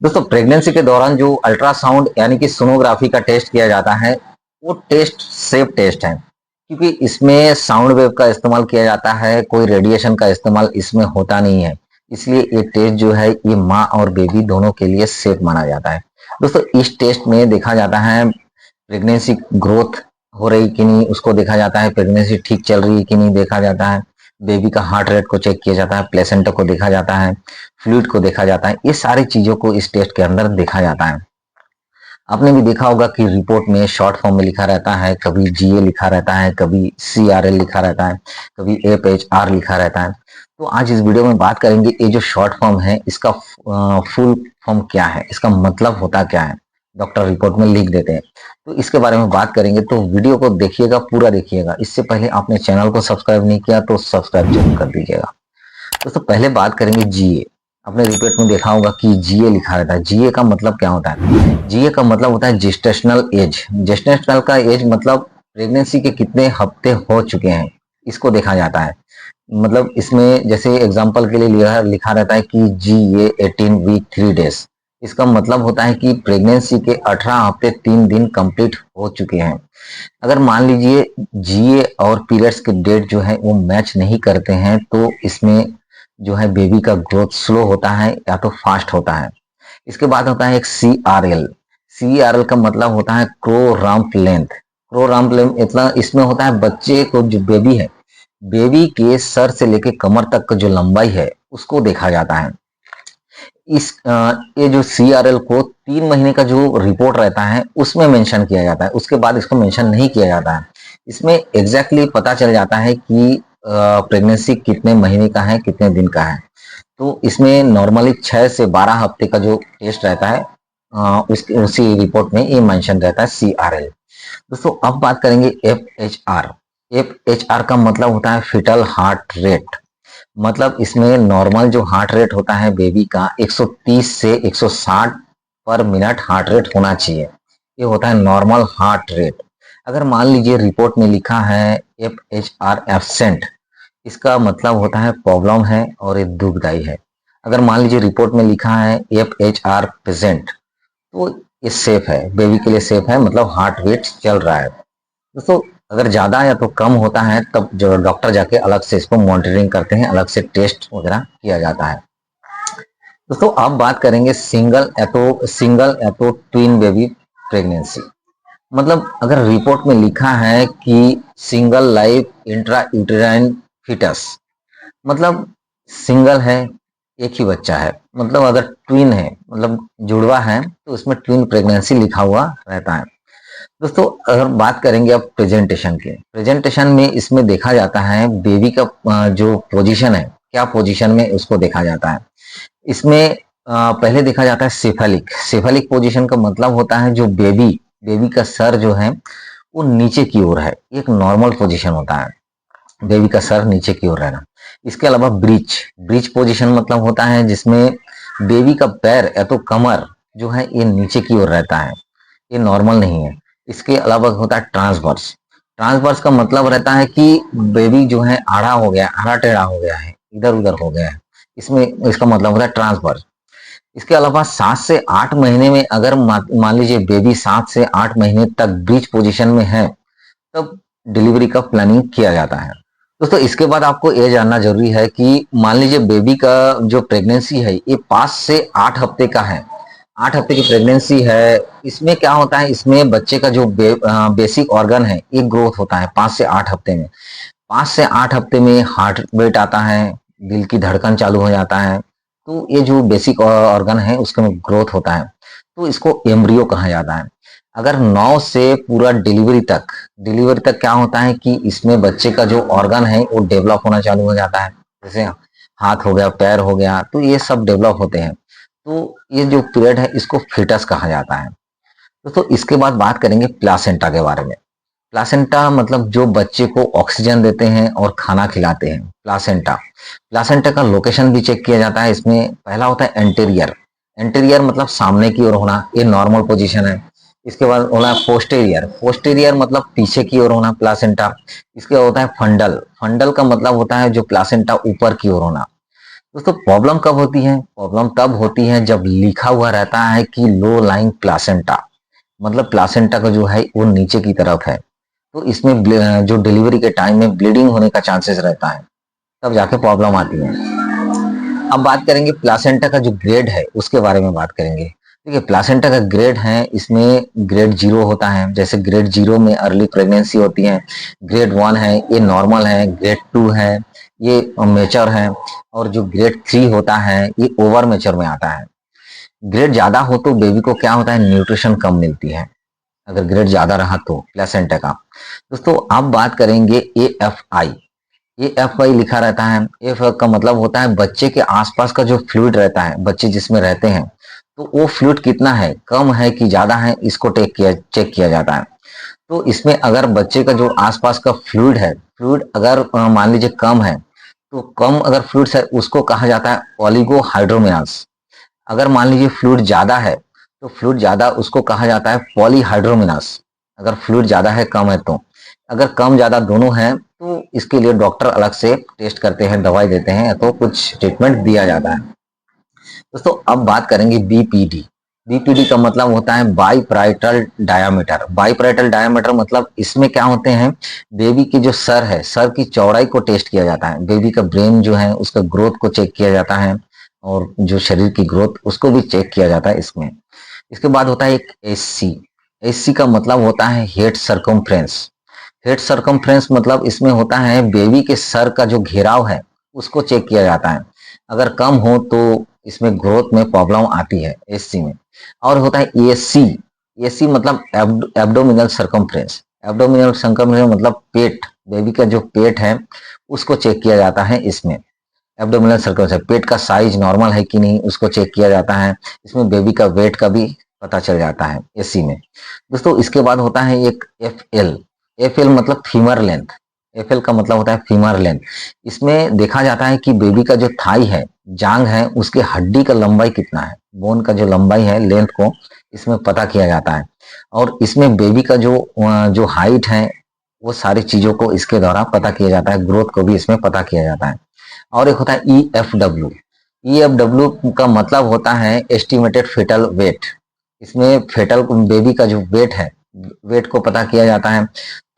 दोस्तों प्रेगनेंसी के दौरान जो अल्ट्रासाउंड यानी कि सोनोग्राफी का टेस्ट किया जाता है वो टेस्ट सेफ टेस्ट है क्योंकि इसमें साउंड वेव का इस्तेमाल किया जाता है, कोई रेडिएशन का इस्तेमाल इसमें होता नहीं है। इसलिए ये टेस्ट जो है ये माँ और बेबी दोनों के लिए सेफ माना जाता है। दोस्तों इस टेस्ट में देखा जाता है प्रेगनेंसी ग्रोथ हो रही कि नहीं, उसको देखा जाता है प्रेगनेंसी ठीक चल रही है कि नहीं देखा जाता है, बेबी का हार्ट रेट को चेक किया जाता है, प्लेसेंटा को देखा जाता है, फ्लूइड को देखा जाता है। ये सारी चीजों को इस टेस्ट के अंदर देखा जाता है। आपने भी देखा होगा कि रिपोर्ट में शॉर्ट फॉर्म में लिखा रहता है, कभी जीए लिखा रहता है, कभी सीआरएल लिखा रहता है, कभी एफएचआर लिखा रहता है। तो आज इस वीडियो में बात करेंगे ये जो शॉर्ट फॉर्म है इसका फुल फॉर्म क्या है, इसका मतलब होता क्या है, डॉक्टर रिपोर्ट में लिख देते हैं। तो इसके बारे में बात करेंगे, तो वीडियो को देखिएगा, पूरा देखिएगा। इससे पहले आपने चैनल को सब्सक्राइब नहीं किया तो सब्सक्राइब जरूर कर दीजिएगा। दोस्तों पहले बात करेंगे जीए। आपने रिपोर्ट में देखा होगा कि जीए लिखा रहता है। जीए का मतलब क्या होता है? जीए का मतलब होता है जेस्टेशनल एज। जेस्टेशनल का एज मतलब प्रेगनेंसी के कितने हफ्ते हो चुके हैं, इसको देखा जाता है। मतलब इसमें जैसे एग्जांपल के लिए लिखा रहता है कि जीए 18 वीक 3 डेज। इसका मतलब होता है कि प्रेगनेंसी के 18 हफ्ते 3 दिन कंप्लीट हो चुके हैं। अगर मान लीजिए जीए और पीरियड्स के डेट जो है वो मैच नहीं करते हैं तो इसमें जो है बेबी का ग्रोथ स्लो होता है या तो फास्ट होता है। इसके बाद होता है एक सीआरएल। सीआरएल का मतलब होता है crow rump length. Crow rump length इतना इसमें होता है बच्चे को, जो बेबी है, बेबी के सर से लेके कमर तक का जो लंबाई है उसको देखा जाता है। ये जो सीआरएल को 3 महीने का जो रिपोर्ट रहता है उसमें मेंशन किया जाता है, उसके बाद इसको मेंशन नहीं किया जाता है। इसमें एग्जैक्टली पता चल जाता है कि प्रेगनेंसी कितने महीने का है, कितने दिन का है। तो इसमें नॉर्मली 6 से 12 हफ्ते का जो टेस्ट रहता है उसी रिपोर्ट में ये मेंशन रहता है सीआरएल। दोस्तों अब बात करेंगे एफएचआर। एफएचआर का मतलब होता है फिटल हार्ट रेट। मतलब इसमें नॉर्मल जो हार्ट रेट होता है बेबी का 130 से 160 पर मिनट हार्ट रेट होना चाहिए। ये होता है नॉर्मल हार्ट रेट। अगर मान लीजिए रिपोर्ट में लिखा है एफ एच आर एब्सेंट, इसका मतलब होता है प्रॉब्लम है और ये दुखदाई है। अगर मान लीजिए रिपोर्ट में लिखा है एफ एच आर प्रेजेंट तो ये सेफ है, बेबी के लिए सेफ है, मतलब हार्ट रेट चल रहा है। दोस्तों अगर ज्यादा या तो कम होता है तब जो डॉक्टर जाके अलग से इसको मॉनिटरिंग करते हैं, अलग से टेस्ट वगैरह किया जाता है। दोस्तों अब बात करेंगे सिंगल या तो ट्विन बेबी प्रेगनेंसी। मतलब अगर रिपोर्ट में लिखा है कि single life intra uterine foetus, मतलब सिंगल है, एक ही बच्चा है। मतलब अगर ट्विन है, मतलब जुड़वा है, तो उसमें ट्विन प्रेगनेंसी लिखा हुआ रहता है। दोस्तों अगर बात करेंगे अब प्रेजेंटेशन के, प्रेजेंटेशन में इसमें देखा जाता है बेबी का जो पोजीशन है, क्या पोजीशन में उसको देखा जाता है। इसमें पहले देखा जाता है सेफेलिक। सेफेलिक पोजीशन का मतलब होता है जो बेबी बेबी का सर जो है वो नीचे की ओर है, एक नॉर्मल पोजीशन होता है बेबी का सर नीचे की ओर रहना। इसके अलावा ब्रिज ब्रिज पोजीशन मतलब होता है जिसमें बेबी का पैर या तो कमर जो है ये नीचे की ओर रहता है, ये नॉर्मल नहीं है। इसके अलावा होता है ट्रांसवर्स। ट्रांसवर्स का मतलब रहता है कि बेबी जो है आड़ा हो गया, आड़ा टेढ़ा हो गया है, इधर उधर हो गया है, इसमें इसका मतलब होता है ट्रांसवर्स। इसके अलावा 7 से 8 महीने में अगर मान लीजिए बेबी 7 से 8 महीने तक ब्रीच पोजीशन में है तब डिलीवरी का प्लानिंग किया जाता है। दोस्तों इसके बाद आपको यह जानना जरूरी है कि मान लीजिए बेबी का जो प्रेगनेंसी है ये 5 से 8 हफ्ते का है, 8 हफ्ते की प्रेगनेंसी है। इसमें क्या होता है, इसमें बच्चे का जो बेसिक ऑर्गन है ये ग्रोथ होता है 5 से 8 हफ्ते में। 5 से 8 हफ्ते में हार्ट बीट आता है, दिल की धड़कन चालू हो जाता है। तो ये जो बेसिक ऑर्गन है उसका ग्रोथ होता है, तो इसको एम्ब्रियो कहा जाता है। अगर 9 से पूरा डिलीवरी तक क्या होता है कि इसमें बच्चे का जो ऑर्गन है वो डेवलप होना चालू हो जाता है, जैसे हाथ हो गया, पैर हो गया, तो ये सब डेवलप होते हैं। तो ये जो पीरियड है इसको फिटस कहा जाता है। दोस्तों इसके बाद बात करेंगे प्लासेंटा के बारे में। प्लासेंटा मतलब जो बच्चे को ऑक्सीजन देते हैं और खाना खिलाते हैं, प्लासेंटा। प्लासेंटा का लोकेशन भी चेक किया जाता है। इसमें पहला होता है एंटीरियर। एंटीरियर मतलब सामने की ओर होना, ये नॉर्मल पोजीशन है। इसके बाद होना है पोस्टेरियर। पोस्टेरियर मतलब पीछे की ओर होना प्लासेंटा। इसके बाद होता है फंडल। फंडल का मतलब होता है जो प्लासेंटा ऊपर की ओर होना। दोस्तों प्रॉब्लम कब होती है? प्रॉब्लम तब होती है जब लिखा हुआ रहता है कि लो लाइंग प्लासेंटा, मतलब प्लासेंटा का जो है वो नीचे की तरफ है, तो इसमें जो डिलीवरी के टाइम में ब्लीडिंग होने का चांसेस रहता है, तब जाके प्रॉब्लम आती है। अब बात करेंगे प्लासेंटा का जो ग्रेड है उसके बारे में बात करेंगे। देखिए प्लासेंटा का ग्रेड है, इसमें ग्रेड 0 होता है, जैसे ग्रेड 0 में अर्ली प्रेगनेंसी होती है, ग्रेड 1 है ये नॉर्मल है, ग्रेड 2 है ये मेचर है, और जो ग्रेड 3 होता है ये ओवर मेचर में आता है। ग्रेड ज्यादा हो तो बेबी को क्या होता है, न्यूट्रिशन कम मिलती है, अगर ग्रेड ज्यादा रहा तो प्लेसेंटा का। दोस्तों अब बात करेंगे AFI। AFI लिखा रहता है, एफ का मतलब होता है बच्चे के आसपास का जो फ्लूइड रहता है, बच्चे जिसमें रहते हैं, तो वो फ्लूइड कितना है, कम है कि ज्यादा है, इसको चेक किया जाता है। तो इसमें अगर बच्चे का जो आसपास का फ्लूइड है, फ्लूइड अगर मान लीजिए कम है, तो कम अगर फ्लूइड है उसको कहा जाता है ओलिगोहाइड्रोमिनास। अगर मान लीजिए फ्लूइड ज्यादा है, तो फ्लूइड ज्यादा उसको कहा जाता है पॉलीहाइड्रोमिनास, अगर फ्लूइड ज्यादा है कम है तो। अगर कम ज्यादा दोनों है तो इसके लिए डॉक्टर अलग से टेस्ट करते हैं, दवाई देते हैं, तो कुछ ट्रीटमेंट दिया जाता है। दोस्तों अब बात करेंगे BPD। BPD का मतलब होता है बाईपैराइटल डायामीटर। बाईपैराइटल डायामीटर मतलब इसमें क्या होते हैं, बेबी की जो सर है, सर की चौड़ाई को टेस्ट किया जाता है, बेबी का ब्रेन जो है उसका ग्रोथ को चेक किया जाता है, और जो शरीर की ग्रोथ उसको भी चेक किया जाता है इसमें। इसके बाद होता है एक SC। SC का मतलब होता है हेड सर्कमफ्रेंस। हेड सर्कमफ्रेंस मतलब इसमें होता है बेबी के सर का जो घेराव है उसको चेक किया जाता है, अगर कम हो तो इसमें ग्रोथ में प्रॉब्लम आती है SC में। और होता है ASC। ASC मतलब एब्डोमिनल सर्कमफ्रेंस। एब्डोमिनल सर्कमफ्रेंस मतलब पेट, बेबी का जो पेट है उसको चेक किया जाता है इसमें। एब्डोमिनल सर्कमफ्रेंस पेट का साइज नॉर्मल है कि नहीं उसको चेक किया जाता है, इसमें बेबी का वेट का भी पता चल जाता है SC में। दोस्तों इसके बाद होता है एक FL। FL मतलब फीमर लेंथ। FL का मतलब होता है फीमर लेंथ। इसमें देखा जाता है कि बेबी का जो थाई है, जांग है, उसके हड्डी का लंबाई कितना है, बोन का जो लंबाई है, लेंथ को इसमें पता किया जाता है। और इसमें बेबी का जो हाइट है वो सारी चीजों को इसके द्वारा पता किया जाता है, ग्रोथ को भी इसमें पता किया जाता है। और एक होता है EFW। EFW का मतलब होता है एस्टिमेटेड फेटल वेट। इसमें फेटल बेबी का जो वेट है, वेट को पता किया जाता है।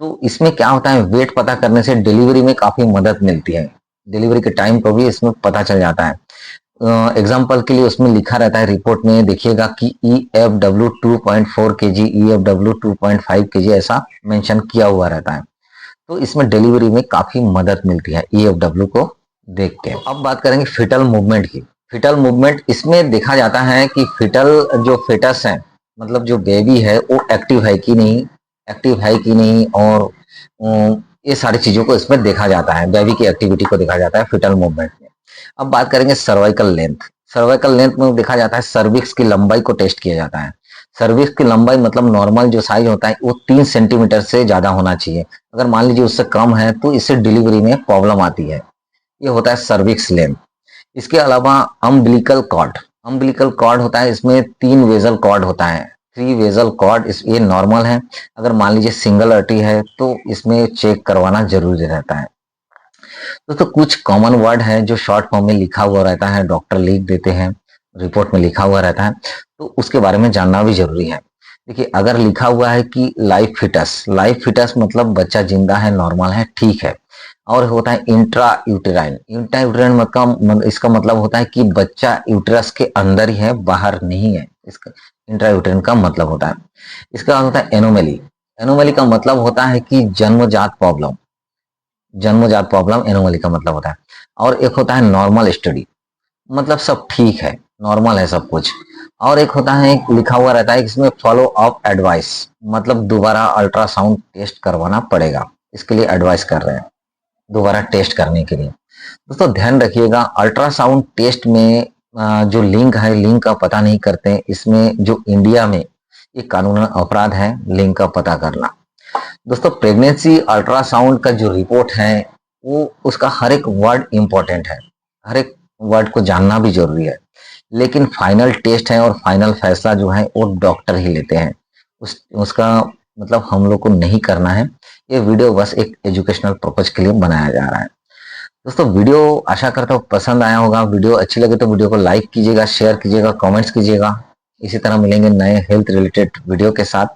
तो इसमें क्या होता है, वेट पता करने से डिलीवरी में काफी मदद मिलती है, डिलीवरी के टाइम को भी इसमें पता चल जाता है। एग्जाम्पल के लिए उसमें लिखा रहता है रिपोर्ट में, देखिएगा कि EFW 2.4 kg, EFW 2.5 kg ऐसा मेंशन किया हुआ रहता है। तो इसमें डिलीवरी में काफी मदद मिलती है EFW को देख के। तो अब बात करेंगे फिटल मूवमेंट की। फिटल मूवमेंट इसमें देखा जाता है कि फिटल जो फिटस है, मतलब जो बेबी है वो एक्टिव है कि नहीं, एक्टिव है कि नहीं, और ये सारी चीजों को इसमें देखा जाता है, बेबी की एक्टिविटी को देखा जाता है फिटल मूवमेंट में। अब बात करेंगे सर्वाइकल लेंथ। सर्वाइकल लेंथ में देखा जाता है सर्विक्स की लंबाई को टेस्ट किया जाता है। सर्विक्स की लंबाई मतलब नॉर्मल जो साइज होता है वो 3 सेंटीमीटर से ज्यादा होना चाहिए, अगर मान लीजिए उससे कम है तो इससे डिलीवरी में प्रॉब्लम आती है। ये होता है सर्विक्स लेंथ। इसके अलावा अम्बिलिकल कॉर्ड। अम्बिलिकल कॉर्ड होता है, इसमें 3 वेजल कॉर्ड होता है, 3 वेजल कॉर्ड। ये नॉर्मल है, अगर मान लीजिए सिंगल अर्टी है तो इसमें चेक करवाना जरूरी रहता है। दोस्तों कुछ कॉमन वर्ड है जो शॉर्ट फॉर्म में लिखा हुआ रहता है, डॉक्टर लिख देते हैं, रिपोर्ट में लिखा हुआ रहता है, तो उसके बारे में जानना भी जरूरी है। देखिए अगर लिखा हुआ है कि लाइफ फिटस, लाइफ फिटस मतलब बच्चा जिंदा है, नॉर्मल है, ठीक है। और होता है इंट्रा यूटेराइन। इंट्रा यूटेराइन मतलब इसका मतलब होता है कि बच्चा यूटेरस के अंदर ही है, बाहर नहीं है, इसका इंट्रा यूटेराइन का मतलब होता है। इसका बाद होता है एनोमली। एनोमली का मतलब होता है कि जन्मजात प्रॉब्लम। जन्मजात प्रॉब्लम एनोमली का मतलब होता है। और एक होता है नॉर्मल स्टडी, मतलब सब ठीक है, नॉर्मल है सब कुछ। और एक होता है, लिखा हुआ रहता है इसमें फॉलो अप एडवाइस, मतलब दोबारा अल्ट्रासाउंड टेस्ट करवाना पड़ेगा, इसके लिए एडवाइस कर रहे हैं दोबारा टेस्ट करने के लिए। दोस्तों ध्यान रखिएगा अल्ट्रासाउंड टेस्ट में जो लिंक है, लिंक का पता नहीं करते, इसमें जो इंडिया में ये कानूनन अपराध है लिंक का पता करना। दोस्तों प्रेगनेंसी अल्ट्रासाउंड का जो रिपोर्ट है वो उसका हर एक वर्ड इंपॉर्टेंट है, हर एक वर्ड को जानना भी जरूरी है, लेकिन फाइनल टेस्ट है और फाइनल फैसला जो है वो डॉक्टर ही लेते हैं, उसका मतलब हम लोग को नहीं करना है। ये वीडियो बस एक एजुकेशनल पर्पज के लिए बनाया जा रहा है। दोस्तों वीडियो आशा करता हूँ पसंद आया होगा। वीडियो अच्छी लगे तो वीडियो को लाइक कीजिएगा, शेयर कीजिएगा, कमेंट्स कीजिएगा। इसी तरह मिलेंगे नए हेल्थ रिलेटेड वीडियो के साथ।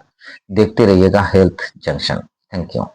देखते रहिएगा हेल्थ जंक्शन। Thank you.